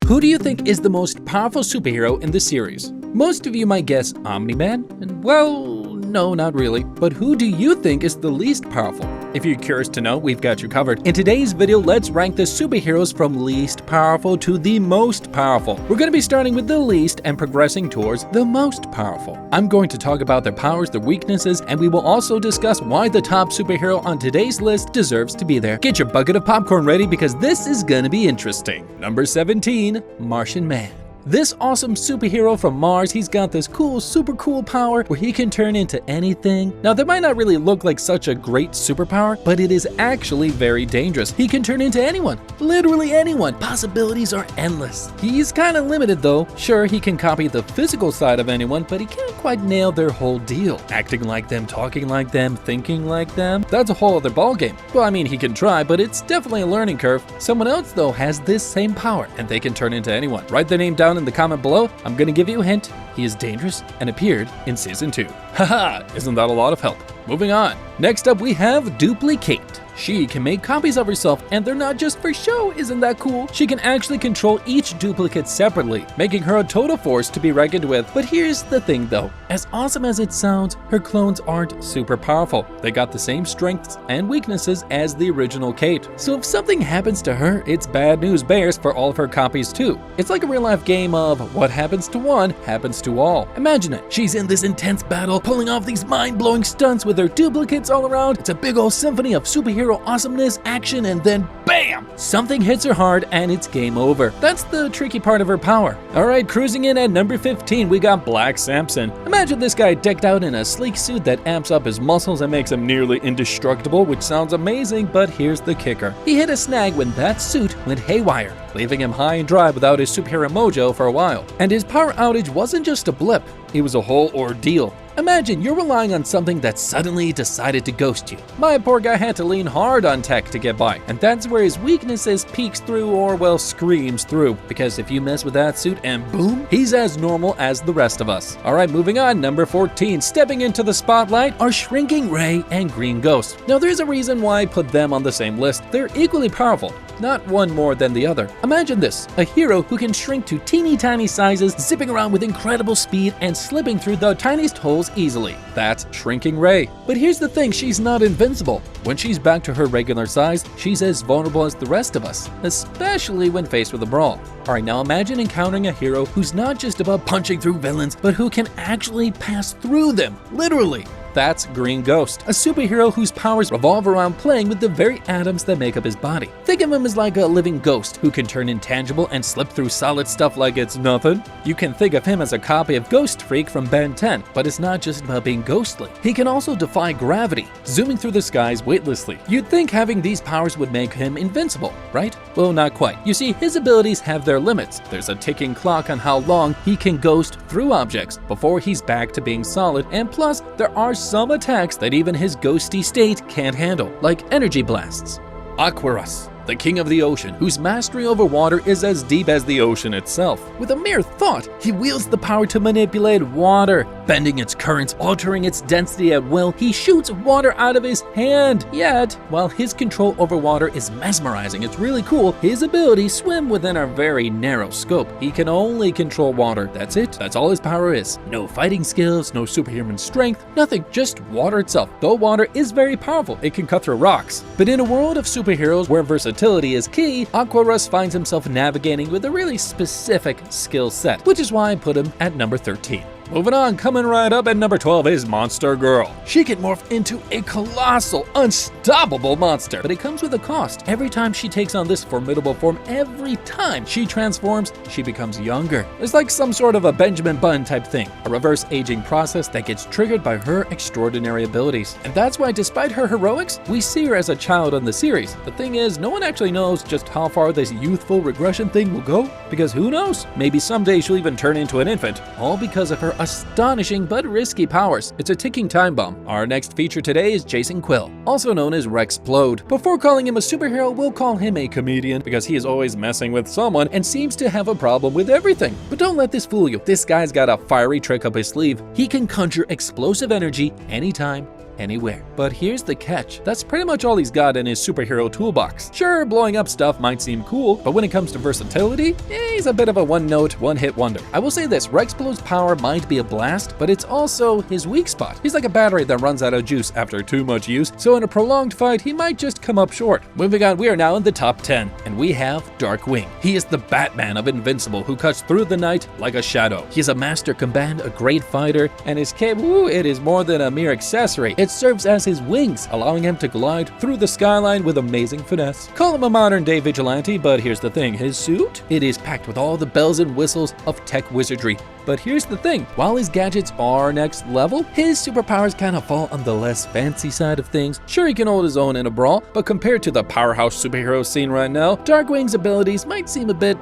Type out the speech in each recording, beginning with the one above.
Who do you think is the most powerful superhero in the series? Most of you might guess Omni-Man, and well, no, not really. But who do you think is the least powerful? If you're curious to know, we've got you covered. In today's video, let's rank the superheroes from least powerful to the most powerful. We're going to be starting with the least and progressing towards the most powerful. I'm going to talk about their powers, their weaknesses, and we will also discuss why the top superhero on today's list deserves to be there. Get your bucket of popcorn ready because this is going to be interesting. Number 17, Martian Man. This awesome superhero from Mars, he's got this super cool power where he can turn into anything. Now that might not really look like such a great superpower, but it is actually very dangerous. He can turn into anyone, literally anyone. Possibilities are endless. He's kind of limited though. Sure, he can copy the physical side of anyone, but he can't quite nail their whole deal. Acting like them, talking like them, thinking like them, that's a whole other ballgame. Well, I mean, he can try, but it's definitely a learning curve. Someone else though has this same power and they can turn into anyone. Write their name down in the comment below. I'm gonna give you a hint. He is dangerous and appeared in season 2. Haha, isn't that a lot of help? Moving on. Next up we have Dupli-Kate. She can make copies of herself and they're not just for show, isn't that cool? She can actually control each duplicate separately, making her a total force to be reckoned with. But here's the thing though, as awesome as it sounds, her clones aren't super powerful. They got the same strengths and weaknesses as the original Kate. So if something happens to her, it's bad news bears for all of her copies too. It's like a real life game of what happens to one happens to all. Imagine it, she's in this intense battle, pulling off these mind-blowing stunts with her duplicates all around. It's a big old symphony of superhero awesomeness, action, and then BAM! Something hits her hard and it's game over. That's the tricky part of her power. Alright, cruising in at number 15, we got Black Samson. Imagine this guy decked out in a sleek suit that amps up his muscles and makes him nearly indestructible, which sounds amazing, but here's the kicker. He hit a snag when that suit went haywire, leaving him high and dry without his superhero mojo for a while. And his power outage wasn't just a blip, it was a whole ordeal. Imagine you're relying on something that suddenly decided to ghost you. My poor guy had to lean hard on tech to get by, and that's where his weaknesses peeks through or well screams through, because if you mess with that suit and boom, he's as normal as the rest of us. Alright, moving on, number 14, stepping into the spotlight are Shrinking Ray and Green Ghost. Now there's a reason why I put them on the same list. They're equally powerful, not one more than the other. Imagine this, a hero who can shrink to teeny tiny sizes, zipping around with incredible speed and slipping through the tiniest holes easily. That's Shrinking Ray. But here's the thing, she's not invincible. When she's back to her regular size, she's as vulnerable as the rest of us, especially when faced with a brawl. Alright, now imagine encountering a hero who's not just about punching through villains, but who can actually pass through them, literally. That's Green Ghost, a superhero whose powers revolve around playing with the very atoms that make up his body. Think of him as like a living ghost who can turn intangible and slip through solid stuff like it's nothing. You can think of him as a copy of Ghost Freak from Ben 10, but it's not just about being ghostly. He can also defy gravity, zooming through the skies weightlessly. You'd think having these powers would make him invincible, right? Well, not quite. You see, his abilities have their limits. There's a ticking clock on how long he can ghost through objects before he's back to being solid, and plus, there are some attacks that even his ghosty state can't handle, like energy blasts. Aqua Rus, the king of the ocean, whose mastery over water is as deep as the ocean itself. With a mere thought, he wields the power to manipulate water, bending its currents, altering its density at will. He shoots water out of his hand. Yet, while his control over water is mesmerizing, it's really cool, his abilities swim within a very narrow scope. He can only control water. That's it. That's all his power is. No fighting skills, no superhuman strength, nothing, just water itself. Though water is very powerful, it can cut through rocks. But in a world of superheroes where versatility is key, Aqua Rus finds himself navigating with a really specific skill set, which is why I put him at number 13. Moving on, coming right up at number 12 is Monster Girl. She can morph into a colossal, unstoppable monster, but it comes with a cost. Every time she takes on this formidable form, every time she transforms, she becomes younger. It's like some sort of a Benjamin Button type thing, a reverse aging process that gets triggered by her extraordinary abilities. And that's why despite her heroics, we see her as a child in the series. The thing is, no one actually knows just how far this youthful regression thing will go, because who knows, maybe someday she'll even turn into an infant, all because of her astonishing but risky powers. It's a ticking time bomb. Our next feature today is Jason Quill, also known as Rex Blode. Before calling him a superhero, we'll call him a comedian because he is always messing with someone and seems to have a problem with everything. But don't let this fool you. This guy's got a fiery trick up his sleeve. He can conjure explosive energy anytime, anywhere. But here's the catch. That's pretty much all he's got in his superhero toolbox. Sure, blowing up stuff might seem cool, but when it comes to versatility, he's a bit of a one-note, one-hit wonder. I will say this, Rexplode's power might be a blast, but it's also his weak spot. He's like a battery that runs out of juice after too much use, so in a prolonged fight, he might just come up short. Moving on, we are now in the top 10, and we have Darkwing. He is the Batman of Invincible who cuts through the night like a shadow. He's a master combatant, a great fighter, and his cape, it is more than a mere accessory. It serves as his wings, allowing him to glide through the skyline with amazing finesse. Call him a modern-day vigilante, but here's the thing, his suit? It is packed with all the bells and whistles of tech wizardry. But here's the thing, while his gadgets are next level, his superpowers kind of fall on the less fancy side of things. Sure, he can hold his own in a brawl, but compared to the powerhouse superhero scene right now, Darkwing's abilities might seem a bit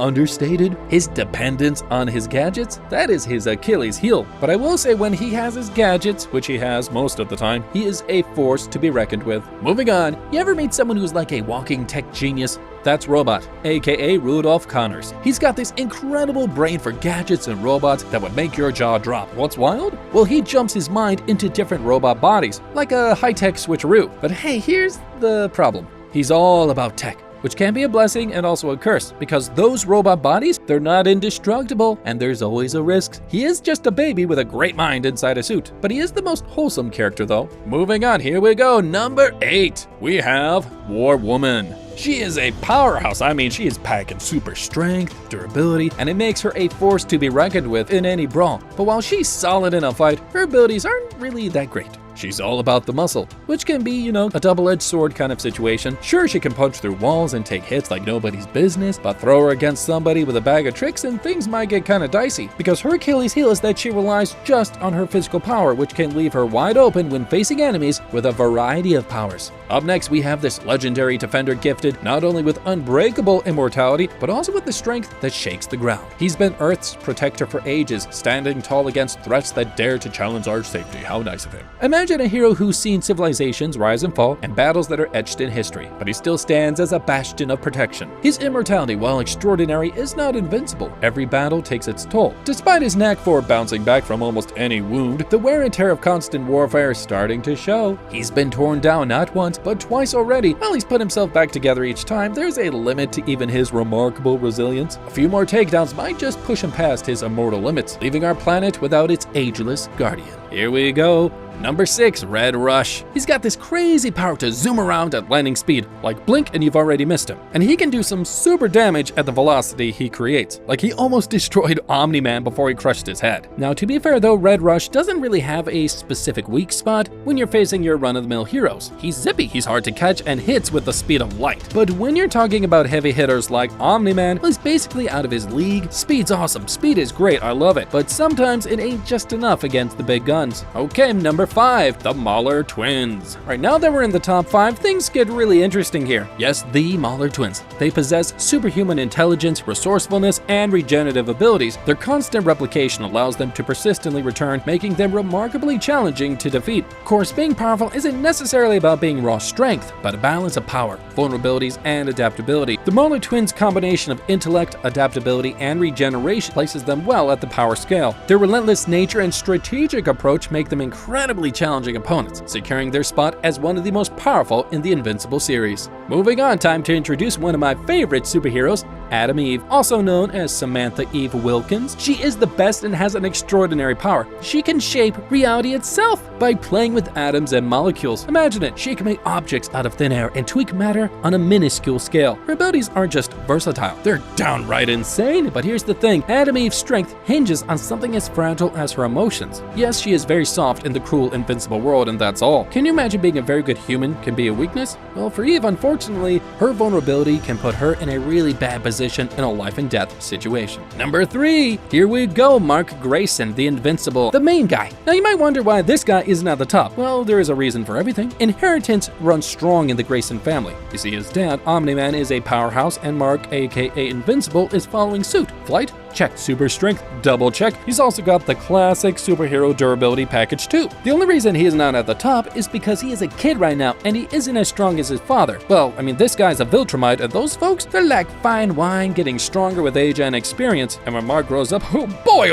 understated. His dependence on his gadgets, that is his Achilles heel. But I will say when he has his gadgets, which he has most of the time, he is a force to be reckoned with. Moving on, you ever meet someone who's like a walking tech genius? That's Robot, aka Rudolph Connors. He's got this incredible brain for gadgets and robots that would make your jaw drop. What's wild? Well, he jumps his mind into different robot bodies, like a high-tech switcheroo. But hey, here's the problem. He's all about tech, which can be a blessing and also a curse, because those robot bodies, they're not indestructible, and there's always a risk. He is just a baby with a great mind inside a suit, but he is the most wholesome character though. Moving on, here we go, number 8. We have Warwoman. She is a powerhouse. I mean, she is packing super strength, durability, and it makes her a force to be reckoned with in any brawl. But while she's solid in a fight, her abilities aren't really that great. She's all about the muscle, which can be, a double-edged sword kind of situation. Sure, she can punch through walls and take hits like nobody's business, but throw her against somebody with a bag of tricks and things might get kind of dicey, because her Achilles heel is that she relies just on her physical power, which can leave her wide open when facing enemies with a variety of powers. Up next, we have this legendary defender gifted not only with unbreakable immortality, but also with the strength that shakes the ground. He's been Earth's protector for ages, standing tall against threats that dare to challenge our safety. How nice of him. Imagine a hero who's seen civilizations rise and fall and battles that are etched in history, but he still stands as a bastion of protection. His immortality, while extraordinary, is not invincible. Every battle takes its toll. Despite his knack for bouncing back from almost any wound, the wear and tear of constant warfare is starting to show. He's been torn down not once, but twice already. While he's put himself back together each time, there's a limit to even his remarkable resilience. A few more takedowns might just push him past his immortal limits, leaving our planet without its ageless guardian. Here we go. Number 6, Red Rush. He's got this crazy power to zoom around at lightning speed, like blink and you've already missed him. And he can do some super damage at the velocity he creates, like he almost destroyed Omni-Man before he crushed his head. Now, to be fair though, Red Rush doesn't really have a specific weak spot when you're facing your run-of-the-mill heroes. He's zippy, he's hard to catch, and hits with the speed of light. But when you're talking about heavy hitters like Omni-Man, well, he's basically out of his league. Speed's awesome, speed is great, I love it, but sometimes it ain't just enough against the big guns. Okay, number 5, the Mauler Twins. Right, now that we're in the top 5, things get really interesting here. Yes, the Mauler Twins. They possess superhuman intelligence, resourcefulness, and regenerative abilities. Their constant replication allows them to persistently return, making them remarkably challenging to defeat. Of course, being powerful isn't necessarily about being raw strength, but a balance of power, vulnerabilities, and adaptability. The Mauler Twins' combination of intellect, adaptability, and regeneration places them well at the power scale. Their relentless nature and strategic approach make them incredibly challenging opponents, securing their spot as one of the most powerful in the Invincible series. Moving on, time to introduce one of my favorite superheroes, Adam Eve, also known as Samantha Eve Wilkins. She is the best and has an extraordinary power. She can shape reality itself by playing with atoms and molecules. Imagine it, she can make objects out of thin air and tweak matter on a minuscule scale. Her abilities aren't just versatile, they're downright insane. But here's the thing, Adam Eve's strength hinges on something as fragile as her emotions. Yes, she is very soft in the cruel Invincible world, and that's all. Can you imagine being a very good human can be a weakness? Well, for Eve, unfortunately, her vulnerability can put her in a really bad position in a life and death situation. Number 3, here we go, Mark Grayson, the Invincible, the main guy. Now you might wonder why this guy isn't at the top. Well, there is a reason for everything. Inheritance runs strong in the Grayson family. You see, his dad, Omni-Man, is a powerhouse, and Mark, aka Invincible, is following suit. Flight? Check. Super strength? Double check. He's also got the classic superhero durability package too. The only reason he is not at the top is because he is a kid right now and he isn't as strong as his father. Well, I mean, this guy's a Viltrumite, and those folks, they're like fine wine fine, getting stronger with age and experience, and when Mark grows up, oh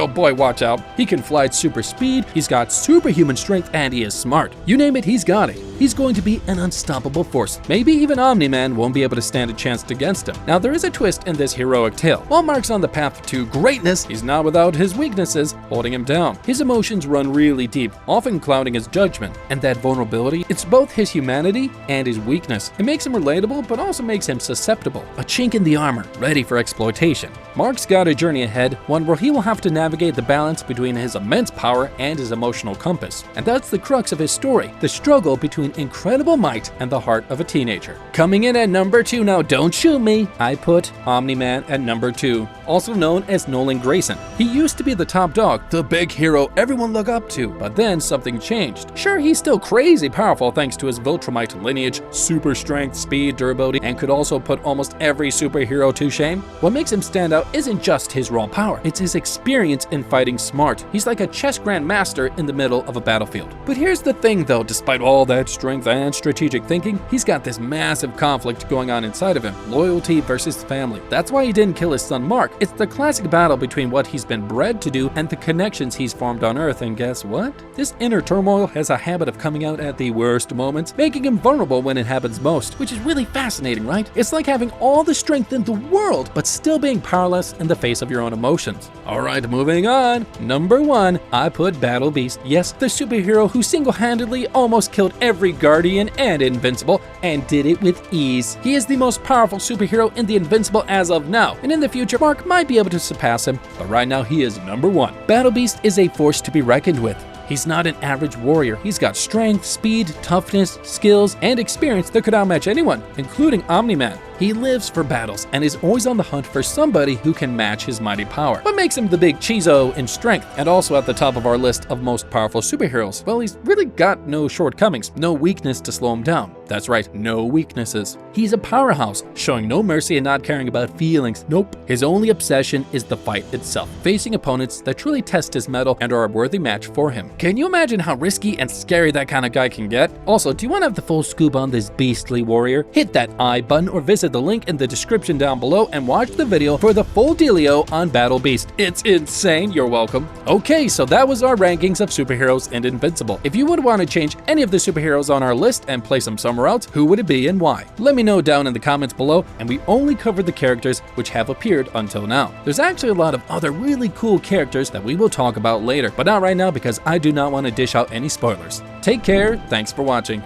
boy, watch out. He can fly at super speed, he's got superhuman strength, and he is smart. You name it, he's got it. He's going to be an unstoppable force. Maybe even Omni-Man won't be able to stand a chance against him. Now, there is a twist in this heroic tale. While Mark's on the path to greatness, he's not without his weaknesses holding him down. His emotions run really deep, often clouding his judgment. And that vulnerability, it's both his humanity and his weakness. It makes him relatable, but also makes him susceptible. A chink in the armor, ready for exploitation. Mark's got a journey ahead, one where he will have to navigate the balance between his immense power and his emotional compass. And that's the crux of his story, the struggle between incredible might and the heart of a teenager. Coming in at number 2, now don't shoot me, I put Omni-Man at number 2, also known as Nolan Grayson. He used to be the top dog, the big hero everyone look up to, but then something changed. Sure, he's still crazy powerful thanks to his Viltrumite lineage, super strength, speed, durability, and could also put almost every superhero to shame. What makes him stand out isn't just his raw power, it's his experience in fighting smart. He's like a chess grandmaster in the middle of a battlefield. But here's the thing though, despite all that strength and strategic thinking, he's got this massive conflict going on inside of him, loyalty versus family. That's why he didn't kill his son Mark. It's the classic battle between what he's been bred to do and the connections he's formed on Earth, and guess what? This inner turmoil has a habit of coming out at the worst moments, making him vulnerable when it happens most, which is really fascinating, right? It's like having all the strength in the world, but still being powerless in the face of your own emotions. Alright, moving on. Number 1, I put Battle Beast. Yes, the superhero who single-handedly almost killed every Guardian and Invincible, and did it with ease. He is the most powerful superhero in the Invincible as of now, and in the future, Mark might be able to surpass him, but right now he is number 1. Battle Beast is a force to be reckoned with. He's not an average warrior. He's got strength, speed, toughness, skills, and experience that could outmatch anyone, including Omni-Man. He lives for battles and is always on the hunt for somebody who can match his mighty power. What makes him the big cheezo in strength, and also at the top of our list of most powerful superheroes? Well, he's really got no shortcomings, no weakness to slow him down. That's right, no weaknesses. He's a powerhouse, showing no mercy and not caring about feelings. Nope. His only obsession is the fight itself, facing opponents that truly test his mettle and are a worthy match for him. Can you imagine how risky and scary that kind of guy can get? Also, do you want to have the full scoop on this beastly warrior? Hit that I button or visit the link in the description down below and watch the video for the full dealio on Battle Beast. It's insane, you're welcome. Okay, so that was our rankings of superheroes in Invincible. If you would want to change any of the superheroes on our list and place them somewhere else, who would it be and why? Let me know down in the comments below, and we only covered the characters which have appeared until now. There's actually a lot of other really cool characters that we will talk about later, but not right now because I do not want to dish out any spoilers. Take care, thanks for watching.